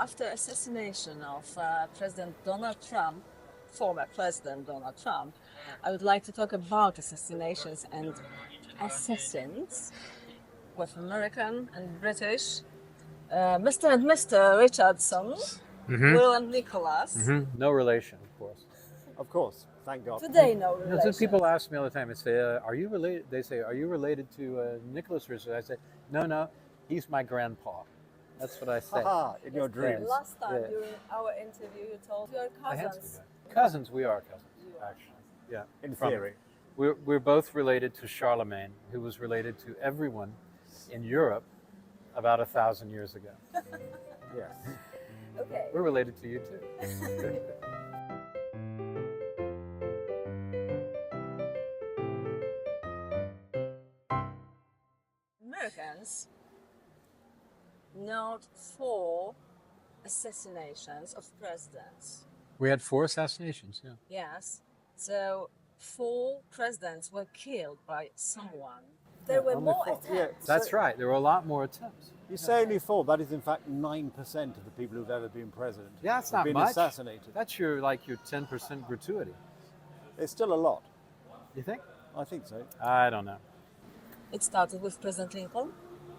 After assassination of President Donald Trump, former President Donald Trump, I would like to talk about assassinations and assassins with American and British, Mr. and Mr. Richardson, Will and Nicholas. No relation, of course. Of course, thank God. Today, no relation. So people ask me all the time. They say, "Are you related?" They say, "Are you related to Nicholas Richardson?" I say, "No, he's my grandpa." That's what I say. In your dreams. Last time during our interview, you told you are cousins. Cousins, we are cousins, actually. Yeah. In theory. We're both related to Charlemagne, who was related to everyone in Europe about 1,000 years ago. Yes. Okay. We're related to you too. Americans note 4 assassinations of presidents. We had 4 assassinations, yeah. Yes. So 4 presidents were killed by someone. There were only more 4. attempts. Yeah. That's right. There were a lot more attempts. You say only 4, that is in fact 9% of the people who've ever been president. Yeah, that's have not been much. assassinated. That's your 10% gratuity. It's still a lot. You think? I think so. I don't know. It started with President Lincoln.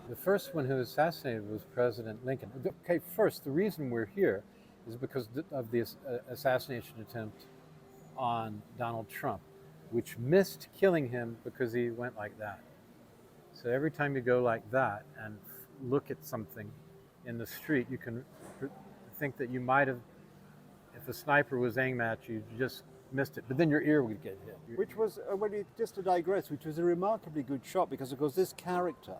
The first one who was assassinated was President Lincoln. Okay, first, the reason we're here is because of the assassination attempt on Donald Trump, which missed killing him because he went like that. So every time you go like that and look at something in the street, you can think that you might have, if a sniper was aiming at you, you just missed it, but then your ear would get hit. Which was, just to digress, which was a remarkably good shot because, of course, this character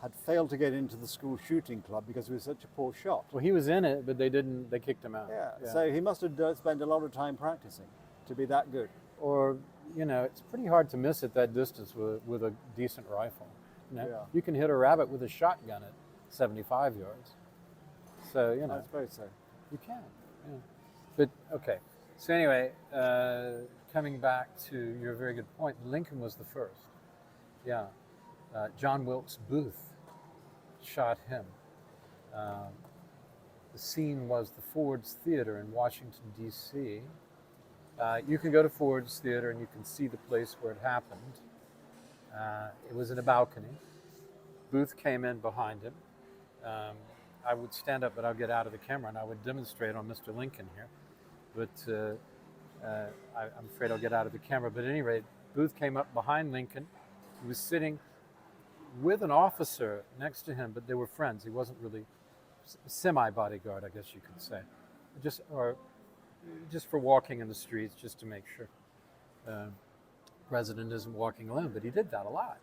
had failed to get into the school shooting club because he was such a poor shot. Well, he was in it, but they kicked him out. Yeah. So he must have spent a lot of time practicing to be that good. Or, it's pretty hard to miss at that distance with a decent rifle. You can hit a rabbit with a shotgun at 75 yards. So, I suppose so. You can, yeah. But, okay. So anyway, coming back to your very good point, Lincoln was the first. Yeah. John Wilkes Booth shot him. The scene was the Ford's Theater in Washington, D.C. You can go to Ford's Theater and you can see the place where it happened. It was in a balcony. Booth came in behind him. I would stand up, but I'll get out of the camera, and I would demonstrate on Mr. Lincoln here. But I'm afraid I'll get out of the camera. But at any rate, Booth came up behind Lincoln. He was sitting with an officer next to him, but they were friends. He wasn't really semi-bodyguard, I guess you could say. Just for walking in the streets, just to make sure President isn't walking alone. But he did that a lot.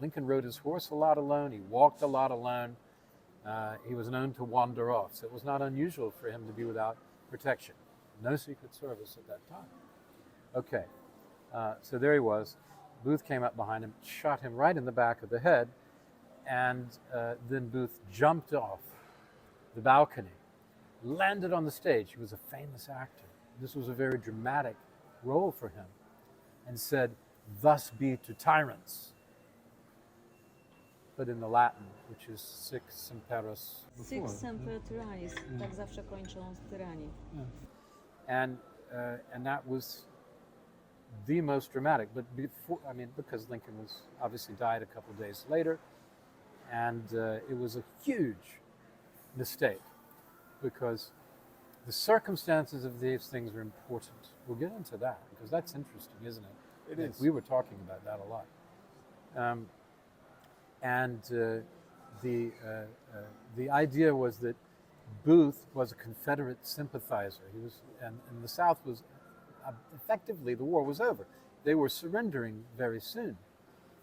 Lincoln rode his horse a lot alone. He walked a lot alone. He was known to wander off. So it was not unusual for him to be without protection. No Secret Service at that time. Okay, so there he was. Booth came up behind him, shot him right in the back of the head, and then Booth jumped off the balcony, landed on the stage. He was a famous actor. This was a very dramatic role for him, and said, "Thus be to tyrants." But in the Latin, which is sic semperis. Sic semper tyrannis. Tak zawsze kończą tyranii. And that was the most dramatic. But because Lincoln was obviously died a couple of days later, and it was a huge mistake because the circumstances of these things are important. We'll get into that because that's interesting, isn't it? It is. We were talking about that a lot. The idea was that Booth was a Confederate sympathizer. He was, and the South was effectively, the war was over. They were surrendering very soon.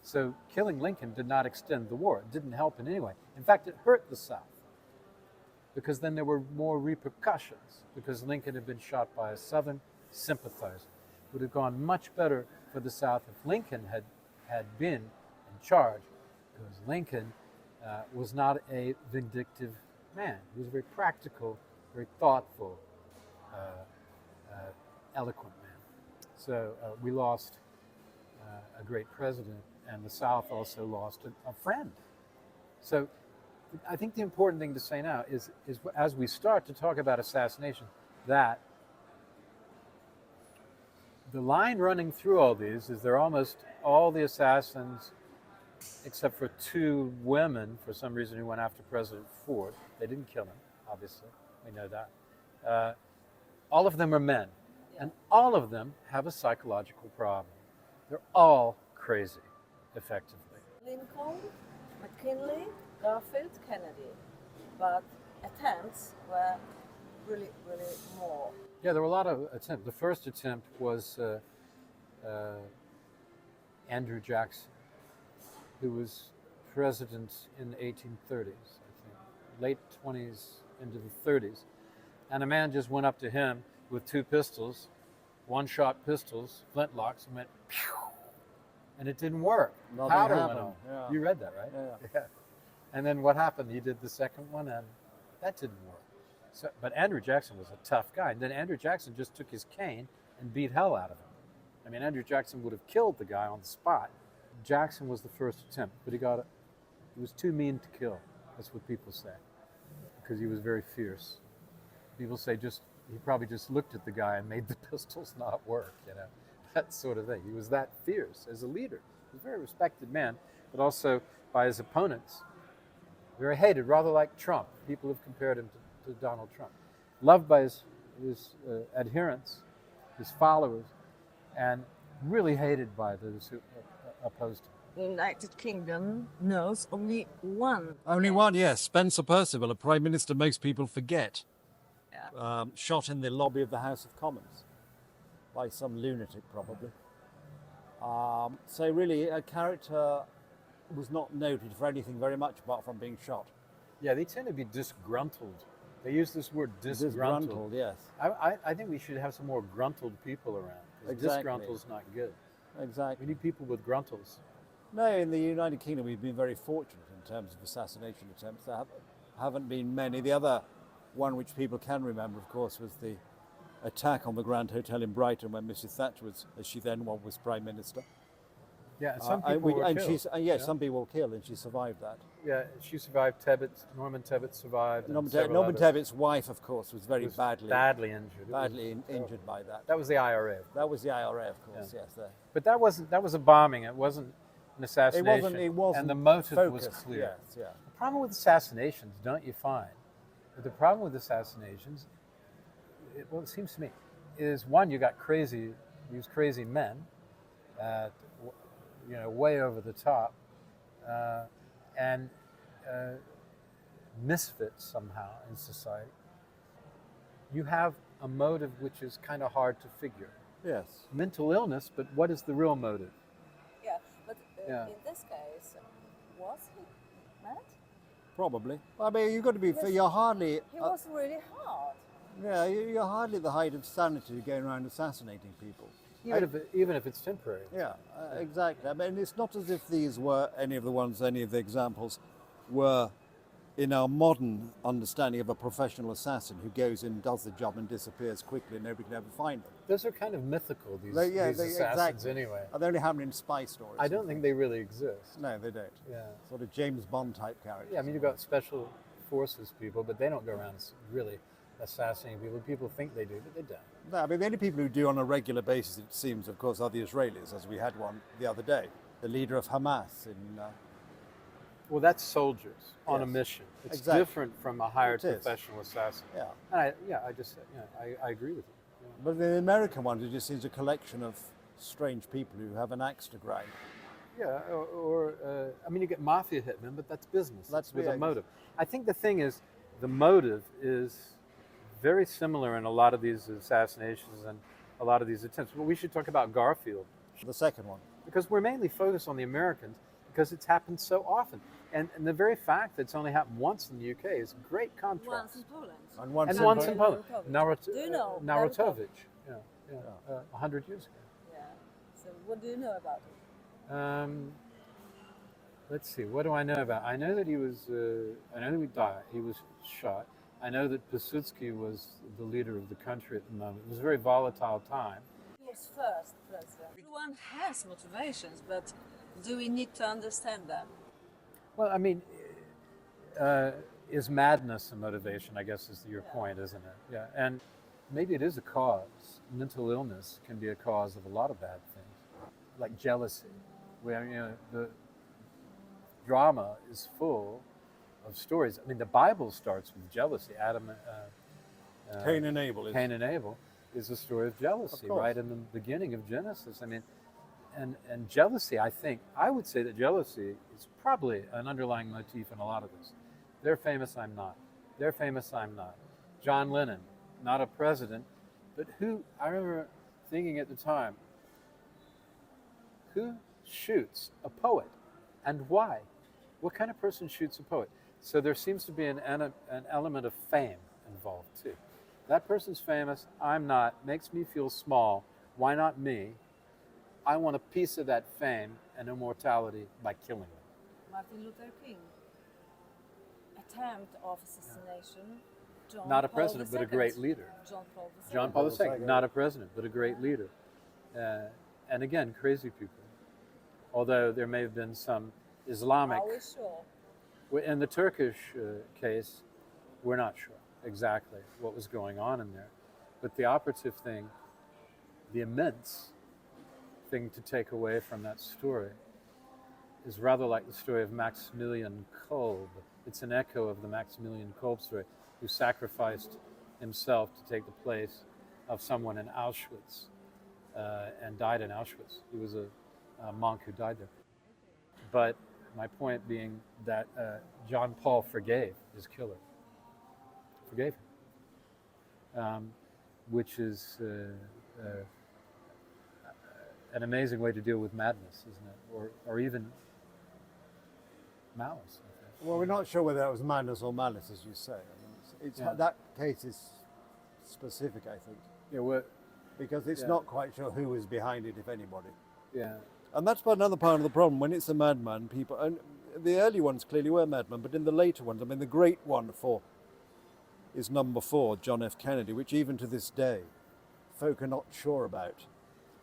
So killing Lincoln did not extend the war. It didn't help in any way. In fact, it hurt the South because then there were more repercussions because Lincoln had been shot by a Southern sympathizer. It would have gone much better for the South if Lincoln had been in charge, because Lincoln was not a vindictive man. He was a very practical, very thoughtful, eloquent man. So we lost a great president, and the South also lost a friend. So I think the important thing to say now is as we start to talk about assassination, that the line running through all these is they're almost all the assassins, except for 2 women, for some reason, who went after President Ford. They didn't kill him, obviously. We know that. All of them are men, and all of them have a psychological problem. They're all crazy, effectively. Lincoln, McKinley, Garfield, Kennedy. But attempts were really, really more. Yeah, there were a lot of attempts. The first attempt was Andrew Jackson, who was president in the 1830s, I think, late 20s into the 30s. And a man just went up to him with 2 pistols, one-shot pistols, flintlocks, and went, pew! And it didn't work. Nothing Powder happened. went on. Yeah. You read that, right? Yeah. And then what happened? He did the second one, and that didn't work. So, but Andrew Jackson was a tough guy. And then Andrew Jackson just took his cane and beat hell out of him. I mean, Andrew Jackson would have killed the guy on the spot. Jackson was the first attempt, but he was too mean to kill. That's what people say, because he was very fierce. People say he probably just looked at the guy and made the pistols not work, that sort of thing. He was that fierce as a leader. He was a very respected man, but also by his opponents, very hated, rather like Trump. People have compared him to Donald Trump. Loved by his adherents, his followers, and really hated by those who opposed him. The United Kingdom knows only one. Only one, yes. Spencer Perceval, a Prime Minister most people forget. Yeah. Shot in the lobby of the House of Commons by some lunatic, probably. So really, a character was not noted for anything very much apart from being shot. Yeah, they tend to be disgruntled. They use this word disgruntled. Yes. I think we should have some more gruntled people around. 'Cause Exactly. Disgruntled's not good. Exactly. We need people with gruntles. No, in the United Kingdom, we've been very fortunate in terms of assassination attempts. There haven't been many. The other one which people can remember, of course, was the attack on the Grand Hotel in Brighton when Mrs. Thatcher was, as she then was Prime Minister. Yeah, and some people were killed. Some people were killed, and she survived that. Yeah, she survived. Norman Tebbit survived. Norman others. Tebbit's wife, of course, was very Was badly injured. injured by that. That was the IRA. That was the IRA, of course. Yeah. Yes. But that was a bombing. It wasn't an assassination. It wasn't. And the motive was focused, clear. Yes. Yeah. The problem with assassinations, don't you find? But the problem with assassinations, it seems to me, is one, you got these crazy men, way over the top, and misfits somehow in society. You have a motive which is kind of hard to figure. Yes. Mental illness, but what is the real motive? Yeah, but Yeah. in this case, was he mad? Probably. I mean, you've got to be. You're hardly. He was really hard. Yeah, you're hardly at the height of sanity going around assassinating people. Even if it's temporary. Yeah, exactly. I mean, it's not as if these were any of the examples were in our modern understanding of a professional assassin who goes in, does the job and disappears quickly and nobody can ever find them. Those are kind of mythical, these assassins exactly. anyway. They only happen in spy stories. I don't think they really exist. No, they don't. Yeah. Sort of James Bond type characters. Yeah, I mean, you've got special forces people, but they don't go around really assassinating people. People think they do, but they don't. No, I mean, the only people who do on a regular basis, it seems, of course, are the Israelis, as we had one the other day. The leader of Hamas in... Well, that's soldiers on a Yes. mission. It's Exactly. different from a hired It is. professional assassin. Yeah. And I agree with you. Yeah. But the American one, it just seems a collection of strange people who have an axe to grind. Yeah, I mean, you get mafia hitmen, but that's business. That's with yeah. a motive. I think the thing is, the motive is very similar in a lot of these assassinations and a lot of these attempts. But we should talk about Garfield. The second one. Because we're mainly focused on the Americans because it's happened so often. And the very fact that it's only happened once in the UK is a great contrast. Once in Poland. And once, And in once Poland. in Poland. Do you know Narutowicz. Yeah. 100 years ago. Yeah. So what do you know about it? Let's see. What do I know about? I know that he was. I know that he died. He was shot. I know that Pilsudski was the leader of the country at the moment. It was a very volatile time. He was first president. Everyone has motivations, but do we need to understand them? Well, I mean, is madness a motivation? I guess is your point, isn't it? Yeah, and maybe it is a cause. Mental illness can be a cause of a lot of bad things, like jealousy, where the drama is full of stories. I mean, the Bible starts with jealousy. Cain and Abel. Cain and Abel is a story of jealousy, Of course. right in the beginning of Genesis. I mean, and jealousy, I would say that jealousy is probably an underlying motif in a lot of this. They're famous, I'm not. They're famous, I'm not. John Lennon, not a president, but I remember thinking at the time, who shoots a poet and why? What kind of person shoots a poet? So there seems to be an element of fame involved too. That person's famous, I'm not, makes me feel small. Why not me? I want a piece of that fame and immortality by killing them. Martin Luther King. Attempt of assassination. John Not a Paul president, but a II. great leader. John Paul II. John Paul II, not a president, but a great leader. And again, crazy people. Although there may have been some Islamic. Are we sure? In the Turkish case, we're not sure exactly what was going on in there. But the operative thing, the immense thing to take away from that story, is rather like the story of Maximilian Kolb. It's an echo of the Maximilian Kolb story, who sacrificed himself to take the place of someone in Auschwitz and died in Auschwitz. He was a monk who died there. But my point being that John Paul forgave his killer. Forgave him. Which is an amazing way to deal with madness, isn't it? Or even malice. Well, we're not sure whether that was madness or malice, as you say. I mean, Yeah. that case is specific, I think, Yeah, because it's Yeah. not quite sure who is behind it, if anybody. yeah. And that's another part of the problem. When it's a madman, people, and the early ones clearly were madmen, but in the later ones, I mean, the great one is number 4, John F. Kennedy, which even to this day, folk are not sure about.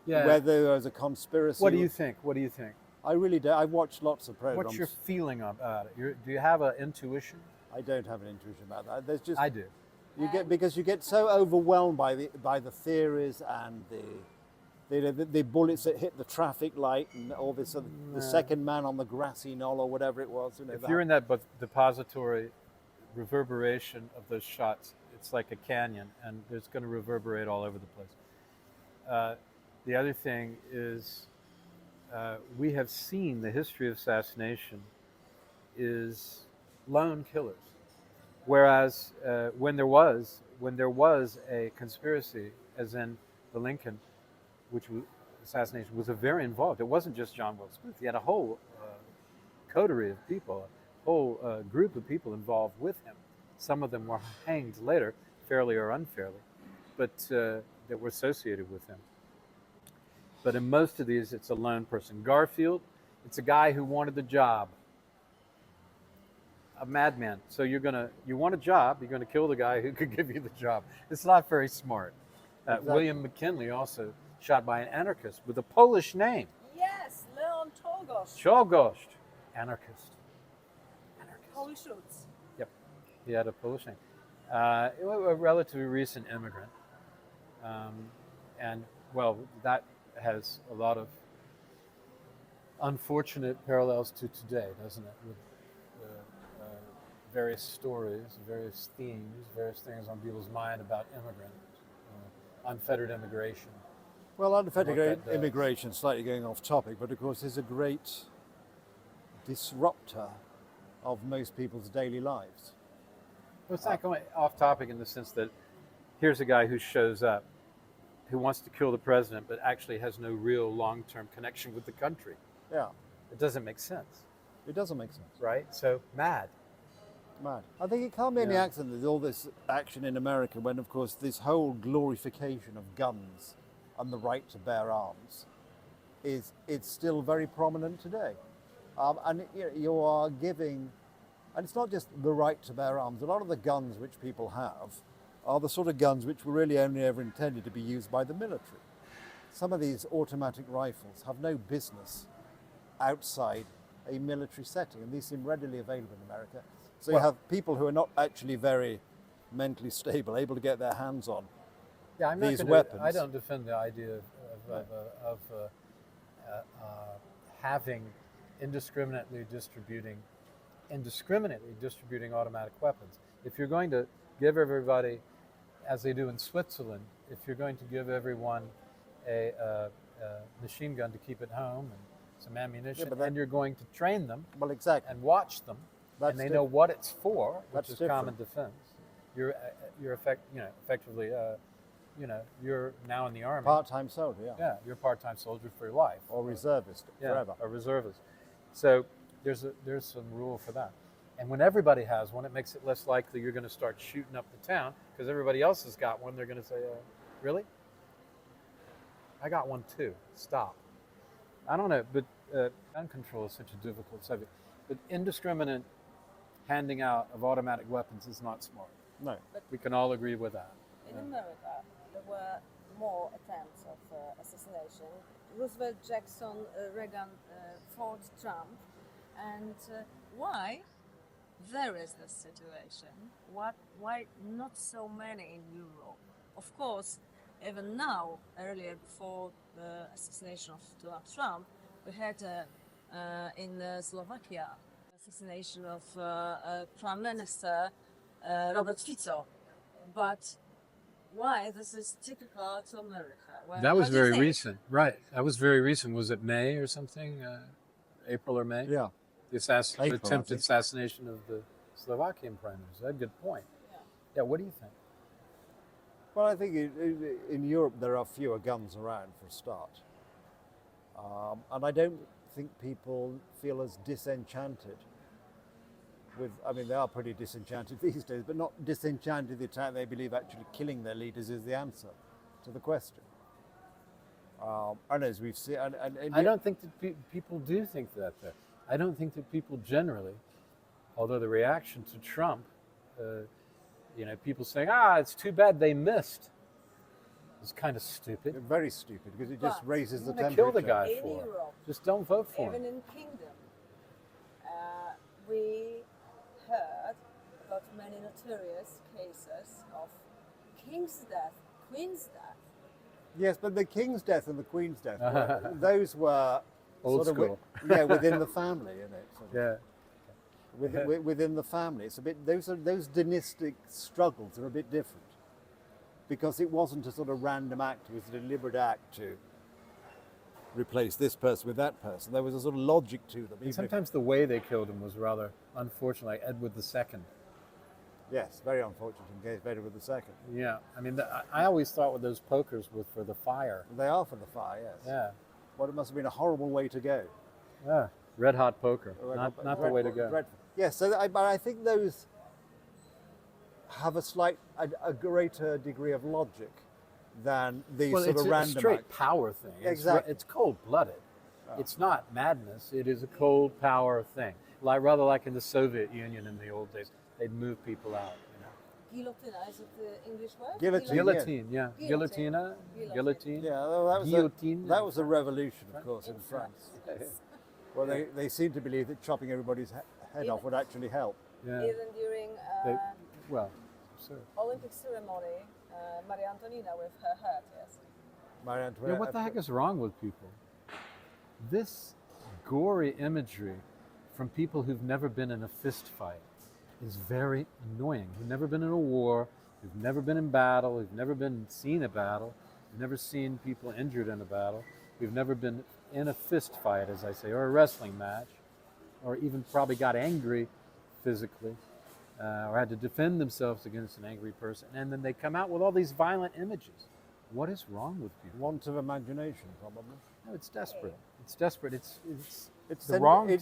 Yeah. Whether there was a conspiracy. What do you think? What do you think? I really do. I've watched lots of programs. What's your feeling about it? Do you have an intuition? I don't have an intuition about that. There's just I do. because you get so overwhelmed by the theories and the bullets that hit the traffic light and all this the second man on the grassy knoll or whatever it was. You know, If you're in that depository reverberation of those shots, it's like a canyon, and it's going to reverberate all over the place. The other thing is, we have seen the history of assassination is lone killers, whereas when there was a conspiracy, as in the Lincoln, assassination was very involved. It wasn't just John Wilkes Booth. He had a whole coterie of people, a whole group of people involved with him. Some of them were hanged later, fairly or unfairly, but that were associated with him. But in most of these, it's a lone person. Garfield, it's a guy who wanted the job. A madman. So you want a job, you're gonna kill the guy who could give you the job. It's not very smart. Exactly. William McKinley, also shot by an anarchist with a Polish name. Yes, Leon Czolgosz. Czolgosz, anarchist. Polish roots. Yep, he had a Polish name. A relatively recent immigrant. And, well, that has a lot of unfortunate parallels to today, doesn't it? With various stories, various themes, various things on people's mind about immigrants, unfettered immigration. Well, unfettered What that does. immigration, slightly going off topic, but of course is a great disruptor of most people's daily lives. Well, it's not going off topic in the sense that here's a guy who shows up, who wants to kill the president, but actually has no real long-term connection with the country. Yeah, It doesn't make sense, it doesn't make sense. right? So mad. Mad. I think it can't be any Yeah. accident there's all this action in America when, of course, this whole glorification of guns and the right to bear arms it's still very prominent today. And you are giving, and it's not just the right to bear arms. A lot of the guns which people have are the sort of guns which were really only ever intended to be used by the military. Some of these automatic rifles have no business outside a military setting, and these seem readily available in America. So you have people who are not actually very mentally stable, able to get their hands on Yeah, I'm these not weapons. I don't defend the idea of having indiscriminately distributing automatic weapons. If you're going to give everybody, as they do in Switzerland, if you're going to give everyone a machine gun to keep at home and some ammunition, and you're going to train them Well, exactly. and watch them, and they know what it's for, which is common defense. You're effectively you're now in the army. Part-time soldier, yeah. Yeah, you're a part-time soldier for your life. Or reservist, forever. A reservist. So there's some rule for that. And when everybody has one, it makes it less likely you're going to start shooting up the town because everybody else has got one. They're going to say, really? I got one too. Stop. I don't know, but gun control is such a difficult subject. But indiscriminate handing out of automatic weapons is not smart. No. But we can all agree with that. in America, there were more attempts of assassination. Roosevelt, Jackson, Reagan, Ford, Trump. And why there is this situation? Why not so many in Europe? Of course, even now, earlier before the assassination of Donald Trump, we had in Slovakia assassination of Prime Minister Robert Fico. But why this is typical to America? That was very recent, right? That was very recent. Was it May or something? April or May? Yeah. The attempted assassination of the Slovakian prime minister. That's a good point. Yeah. What do you think? Well, I think in Europe there are fewer guns around for a start. And I don't think people feel as disenchanted with, I mean, they are pretty disenchanted these days, but not disenchanted the attack. They believe actually killing their leaders is the answer to the question. And as we've seen, I don't think that people do think that, though. I don't think that people generally, although the reaction to Trump, people saying, it's too bad they missed. It's kind of stupid. Very stupid, because it just raises the temperature. Kill the guy in for Europe, just don't vote for even him. in Kingdom, we heard about many notorious cases of king's death, queen's death. Yes, but the king's death and the queen's death, those were Old sort school. Within the family, Yeah. Within the family, it's a bit. Those dynastic struggles are a bit different, because it wasn't a sort of random act; it was a deliberate act to replace this person with that person. There was a sort of logic to them. And sometimes the way they killed him was rather unfortunate, like Edward II. Yes, very unfortunate in case of Edward II. Yeah, I mean, I always thought what those pokers were for the fire. They are for the fire, yes. Yeah. Well, it must have been a horrible way to go. Yeah, red hot poker, not the way to go. Dreadful. Yes, so I think those have a greater degree of logic than the sort of random it's a straight act. power thing. Exactly. It's cold-blooded. Oh. It's not madness. It is a cold power thing. Rather like in the Soviet Union in the old days, they'd move people out. Guillotina, is it the English word? Guillotine, yeah. Guillotina, guillotine. Yeah, well, that was a revolution, of course, in France. Well, they seem to believe that chopping everybody's head off would actually help. Yeah. Even during Olympic ceremony, Maria Antonina with her head, yes. Maria Antoinette. What the heck is wrong with people? This gory imagery from people who've never been in a fist fight is very annoying. Who've never been in a war, who've never been in battle, who've never seen a battle, who've never seen people injured in a battle, who've never been in a fist fight, as I say, or a wrestling match, or even probably got angry physically, or had to defend themselves against an angry person, and then they come out with all these violent images. What is wrong with people? Want of imagination, probably. No, it's desperate. It's desperate. It's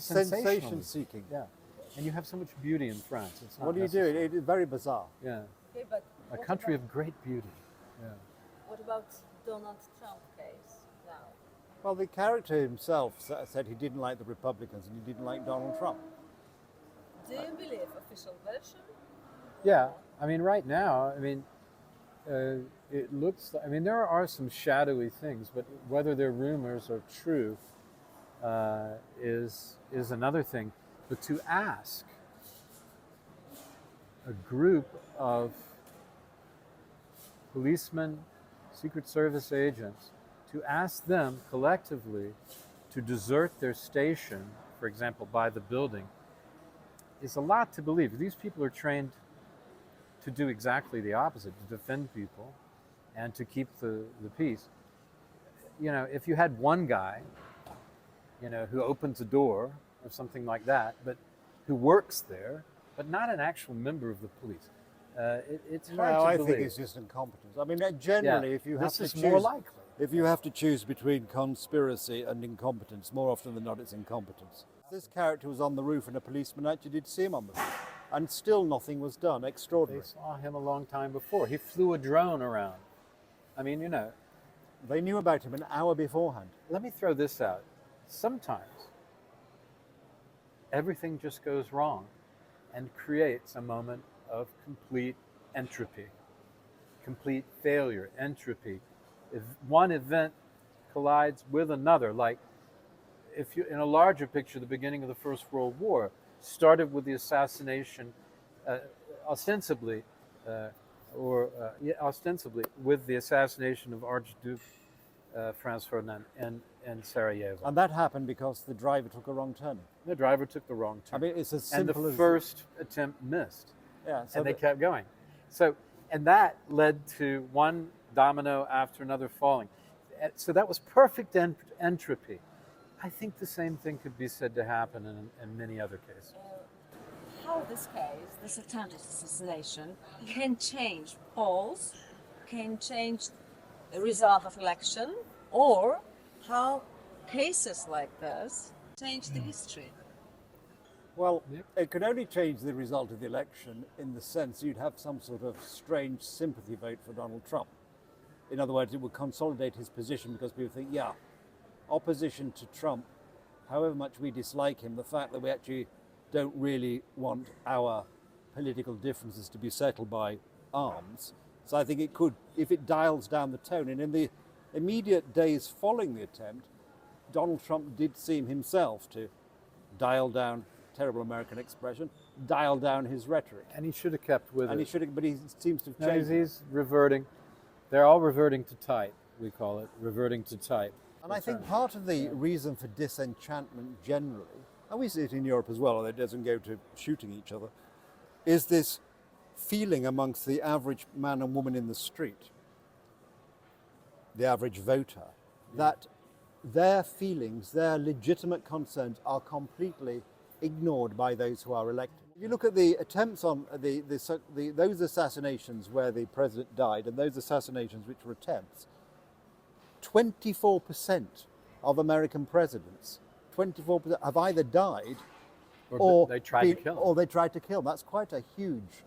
sensation seeking. Yeah, and you have so much beauty in France. It's not what do you do? It is very bizarre. Yeah. Okay, but a country of great beauty. Yeah. What about Donald Trump case now? Well, the character himself said he didn't like the Republicans and he didn't like Donald Trump. Do you believe official version? Yeah, I mean, right now, it looks like, there are some shadowy things, but whether they're rumors or true is another thing. But to ask a group of policemen, Secret Service agents, to ask them collectively to desert their station, for example, by the building, is a lot to believe. These people are trained to do exactly the opposite, to defend people and to keep the peace. You know, if you had one guy, you know, who opens a door or something like that, but who works there, but not an actual member of the police, it's hard to I believe. think it's just incompetence. I mean, generally, Yeah, if you have this to is choose, more likely. if you have to choose between conspiracy and incompetence, more often than not, it's incompetence. This character was on the roof, and a policeman actually did see him on the roof, and still nothing was done. They Extraordinary. saw him a long time before. He flew a drone around. I mean, you know, They knew about him an hour beforehand. let me throw this out. Sometimes everything just goes wrong and creates a moment of complete entropy, complete failure, entropy. If one event collides with another, like if you, in a larger picture, the beginning of the First World War started with the assassination, ostensibly with the assassination of Archduke Franz Ferdinand in Sarajevo. And that happened because the driver took a wrong turn. The driver took the wrong I turn. mean, it's as And simple the as... first attempt missed. Yeah, so And they kept going. So, and that led to one domino after another falling. So that was perfect entropy. I think the same thing could be said to happen in many other cases. How this case, this attempted assassination, can change polls, can change the result of election, or how cases like this change the history. Well, Yep. it could only change the result of the election in the sense you'd have some sort of strange sympathy vote for Donald Trump. In other words, it would consolidate his position because people think, yeah, opposition to Trump, however much we dislike him, the fact that we actually don't really want our political differences to be settled by arms. So I think it could, if it dials down the tone, and in the immediate days following the attempt, Donald Trump did seem himself to dial down, terrible American expression, dial down his rhetoric. And he should have kept with And he it. should have, but he seems to have No, changed. he's reverting. They're all reverting to type, we call it, reverting to type. And I think part of the reason for disenchantment generally, and we see it in Europe as well, although it doesn't go to shooting each other, is this feeling amongst the average man and woman in the street, the average voter, that their feelings, their legitimate concerns are completely ignored by those who are elected. If you look at the attempts on those assassinations where the president died and those assassinations which were attempts, 24% of American presidents, 24% have either died or they tried to kill him. Or they tried to kill him. That's quite a huge.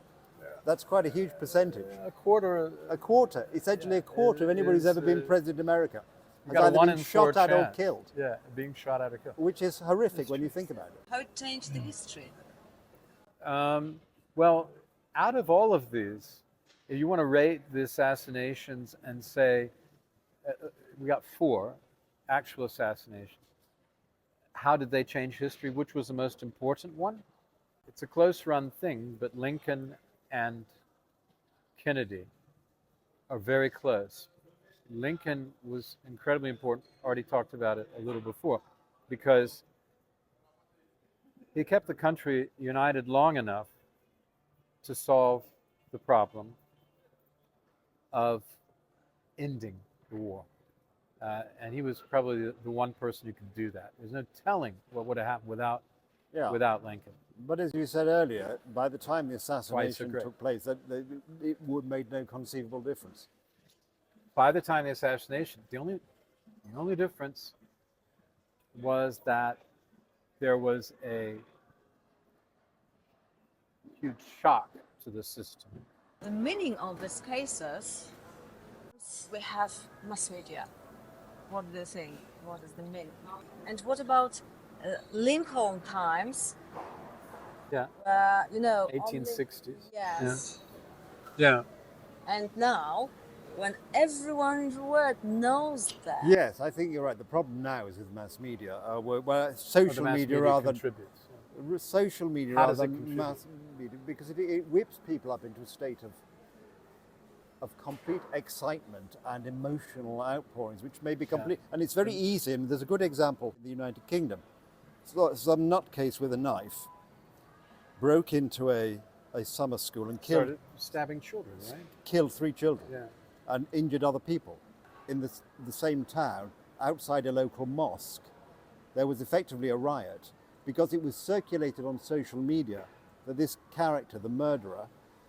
That's quite a huge percentage. A quarter. A quarter, essentially a quarter of anybody who's ever been president of America You has got a either 1 been in 4 shot at or chance. killed, Yeah, being shot at or killed. which is horrific when you think about it. How it changed the history. Well, out of all of these, if you want to rate the assassinations and say, we got 4 actual assassinations. How did they change history? Which was the most important one? It's a close run thing, but Lincoln and Kennedy are very close. Lincoln was incredibly important. Already talked about it a little before, because he kept the country united long enough to solve the problem of ending the war. And he was probably the one person who could do that. There's no telling what would have happened without Lincoln. But as you said earlier, by the time the assassination great. took place, it would made no conceivable difference. By the time of the assassination, the only difference was that there was a huge shock to the system. The meaning of these cases, we have mass media. What do they think? What is the meaning? And what about Lincoln times? Yeah. 1860s. Yes. Yeah. And now, when everyone in the world knows that. Yes, I think you're right. The problem now is with mass media, where social media rather contributes. Social media How rather does it than contribute? mass media, because it whips people up into a state of complete excitement and emotional outpourings, which may be complete. And it's very easy. And there's a good example in the United Kingdom. So some nutcase with a knife broke into a summer school and Started stabbing children, right? killed 3 children Yeah. and injured other people. In the same town, outside a local mosque, there was effectively a riot because it was circulated on social media that this character, the murderer,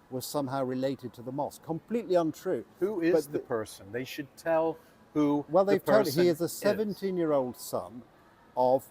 was somehow related to the mosque. Completely untrue. Who is the person? They should tell who Well, the they've told person he is a 17-year-old son of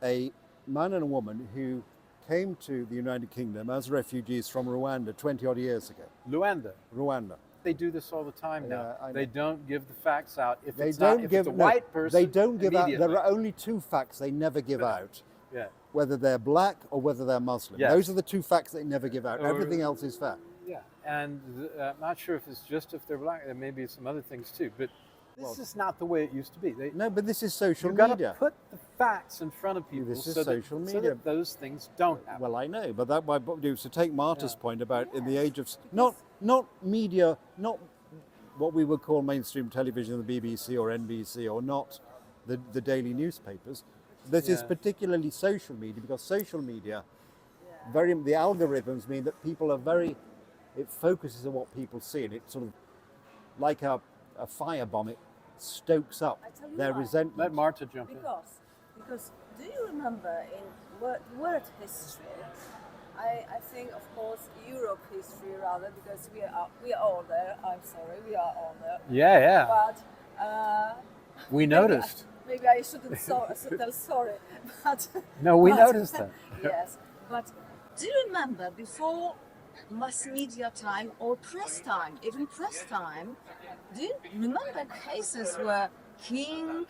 a man and a woman who came to the United Kingdom as refugees from Rwanda 20 odd years ago. Rwanda. They do this all the time now. I know. They don't give the facts out. If They it's don't not, if give it's a white person, They don't give out. immediately. There are only 2 facts they never give out. Yeah. Whether they're black or whether they're Muslim. Yes. Those are the 2 facts they never give out. Or- Everything else is fact. Yeah, and I'm not sure if it's just if they're black. There may be some other things too, but this is not the way it used to be. No, but this is social You've got to media. put the facts in front of people This is so social that, so media. that those things don't happen. Well, I know, but that might do. So take Marta's point about in the age of not media, not what we would call mainstream television, the BBC or NBC, or not the daily newspapers. This is particularly social media, because social media, the algorithms mean that people are it focuses on what people see, and it sort of, like a firebomb, it stokes up I tell you their why. resentment. Let Marta jump in. Because do you remember in word history? I think, of course, Europe history rather, because we are all there. I'm sorry, we are all there. Yeah, yeah. But We noticed. Maybe I shouldn't tell sorry, but No, we but- noticed that. Yes, but do you remember before mass media time or press time, even press time? Do you remember cases where king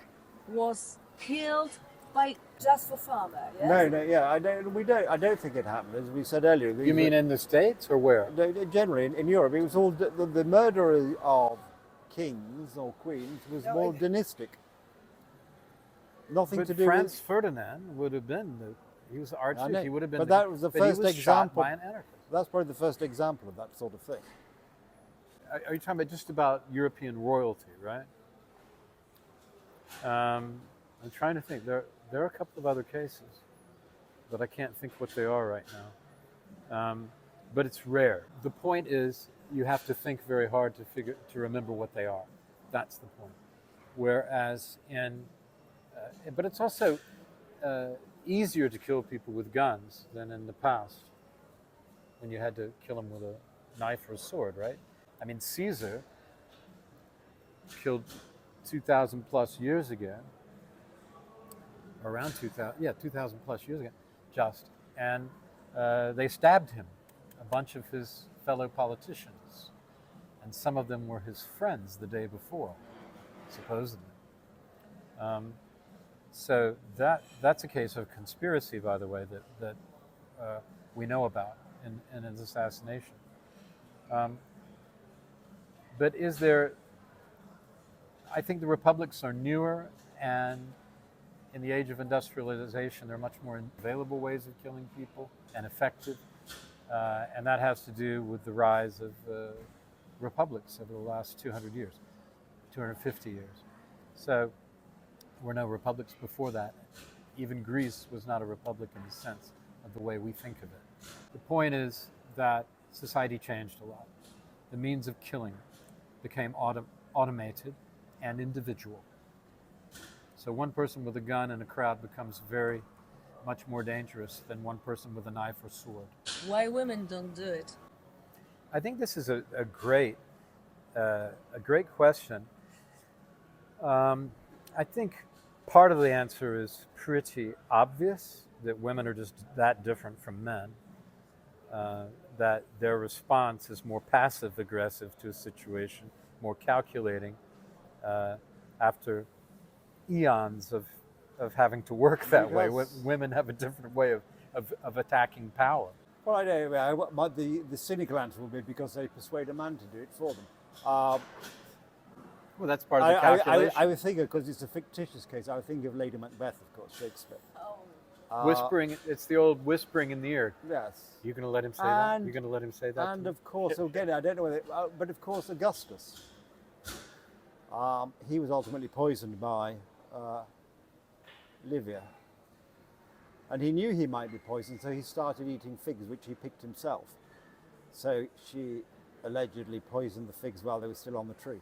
was killed by just for farmer? Yes? No, yeah, I don't think it happened. As we said earlier, You mean in the States or where? generally in Europe, it was all the murder of kings or queens was No, more dynastic. Nothing But to do Franz Ferdinand would have been he was the I know, archduke. He would have been. but that was the but first he was example. shot by an anarchist. That's probably the first example of that sort of thing. Are you talking about just about European royalty, right? I'm trying to think. There are a couple of other cases, but I can't think what they are right now. But it's rare. The point is, you have to think very hard to remember what they are. That's the point. Whereas but it's also easier to kill people with guns than in the past, when you had to kill them with a knife or a sword, right? I mean, Caesar killed 2,000 plus years ago, around 2,000 plus years ago, and they stabbed him, a bunch of his fellow politicians, and some of them were his friends the day before, supposedly. So that's a case of conspiracy, by the way, that we know about in his assassination. But is there? I think the republics are newer, and in the age of industrialization, there are much more available ways of killing people and effective, and that has to do with the rise of republics over the last 200 years, 250 years. So there were no republics before that. Even Greece was not a republic in the sense of the way we think of it. The point is that society changed a lot. The means of killing became automated and individual. So one person with a gun in a crowd becomes very much more dangerous than one person with a knife or sword. Why women don't do it? I think this is a great question. I think part of the answer is pretty obvious, that women are just that different from men, that their response is more passive-aggressive to a situation, more calculating, after eons of having to work that way. Women have a different way of attacking power. Well, I know. The cynical answer will be because they persuade a man to do it for them. Well, that's part of the calculation. I would think, because it's a fictitious case, I would think of Lady Macbeth, of course, Shakespeare. Oh. Whispering, it's the old whispering in the ear. Yes. You're going to let him say that? You're going to let him say that? And of course, again, I don't know whether, but of course, Augustus. He was ultimately poisoned by Livia. And he knew he might be poisoned, so he started eating figs, which he picked himself. So she allegedly poisoned the figs while they were still on the tree.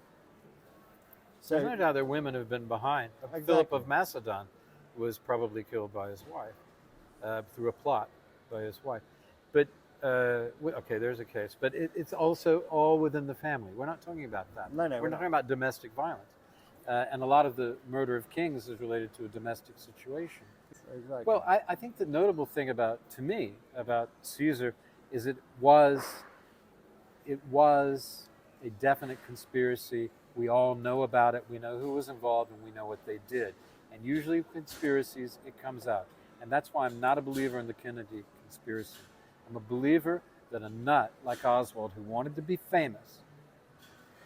So There's no doubt there women have been behind. Exactly. Philip of Macedon was probably killed by his wife, through a plot by his wife. But, okay, there's a case. But it's also all within the family. We're not talking about that. No, we're not talking about domestic violence. And a lot of the murder of kings is related to a domestic situation. Exactly. Well, I think the notable thing about Caesar is it was a definite conspiracy. We all know about it. We know who was involved and we know what they did. And usually conspiracies, it comes out. And that's why I'm not a believer in the Kennedy conspiracy. I'm a believer that a nut like Oswald, who wanted to be famous,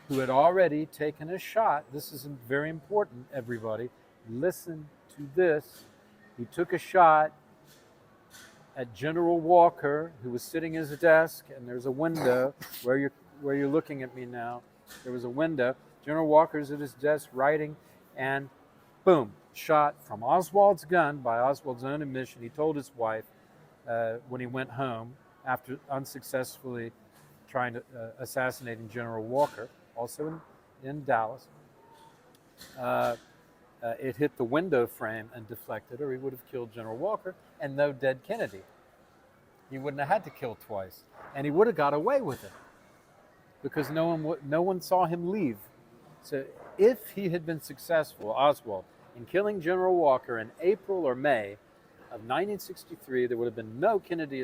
who had already taken a shot, this is very important, everybody, listen to this. He took a shot at General Walker, who was sitting at his desk, and there's a window where you're looking at me now. There was a window. General Walker's at his desk writing, and boom, shot from Oswald's gun by Oswald's own admission. He told his wife when he went home after unsuccessfully trying to assassinating General Walker, also in Dallas. It hit the window frame and deflected, or he would have killed General Walker, and no dead Kennedy. He wouldn't have had to kill twice, and he would have got away with it because no one saw him leave. So if he had been successful, Oswald, in killing General Walker in April or May of 1963, there would have been no Kennedy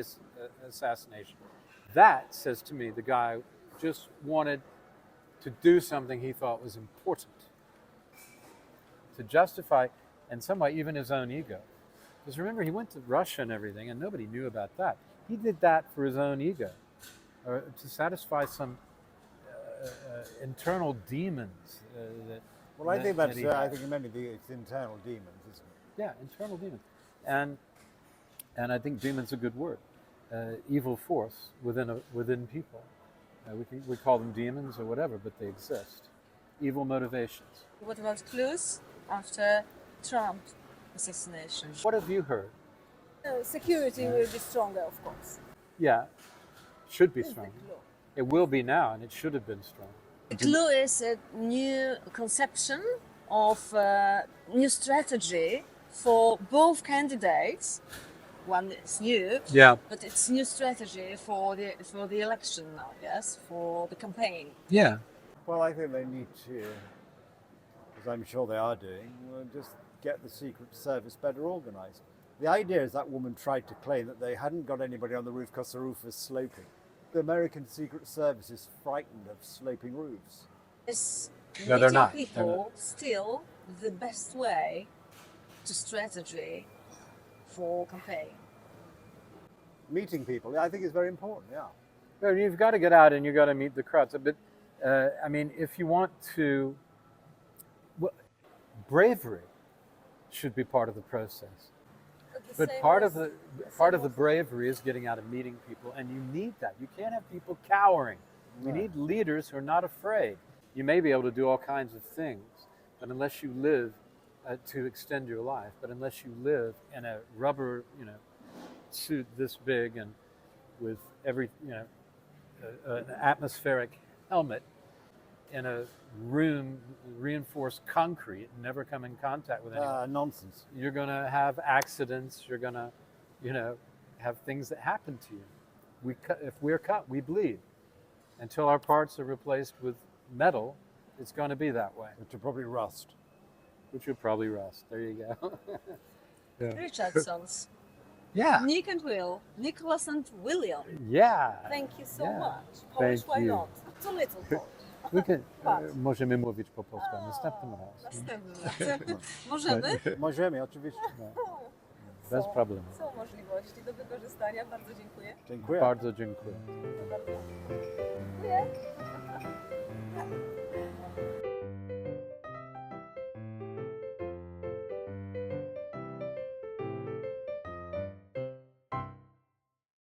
assassination. That says to me the guy just wanted to do something he thought was important, to justify, and somewhat even his own ego. Because remember, he went to Russia and everything, and nobody knew about that. He did that for his own ego, or to satisfy some internal demons. I think that's. I think many of it's internal demons, isn't it? Yeah, internal demons, and I think demon's a good word. Evil force within people. We call them demons or whatever, but they exist. Evil motivations. What about clues after Trump assassination? What have you heard? Security will be stronger, of course. Yeah, should be Is the strong. clue. It will be now, and it should have been strong. The clue is a new conception of new strategy for both candidates. One is new, Yeah. but it's new strategy for the election now. Yes, for the campaign. Yeah. Well, I think they need to, as I'm sure they are doing, just get the Secret Service better organised. The idea is that woman tried to claim that they hadn't got anybody on the roof because the roof was sloping. The American Secret Service is frightened of sloping roofs. Is No, they're meeting not. people still the best way to strategy for campaign? Meeting people, I think, is very important, yeah. Well, you've got to get out and you've got to meet the crowds. But, I mean, if you want to, bravery should be part of the process. But part of the bravery is getting out and meeting people, and you need that. You can't have people cowering. You need leaders who are not afraid. You may be able to do all kinds of things, but unless you live to extend your life, but unless you live in a rubber, suit this big and with every, an atmospheric helmet in a room reinforced concrete, never come in contact with anyone. Nonsense. You're going to have accidents. You're going to, have things that happen to you. If we're cut, we bleed. Until our parts are replaced with metal, it's going to be that way. Which will probably rust. Which will probably rust. There you go. Yeah. Richardsons. Yeah. Nick and Will, Nicholas and William. Yeah. Thank you so Yeah. much. Polish, Thank why you. not? Too little Polish. We can, Patrz. możemy mówić po polsku następnym razem. Następnym razem. Możemy? Możemy, oczywiście. Bez problemu. Są możliwości do wykorzystania. Bardzo dziękuję. Dziękuję. Bardzo dziękuję. Dziękuję bardzo. Dziękuję.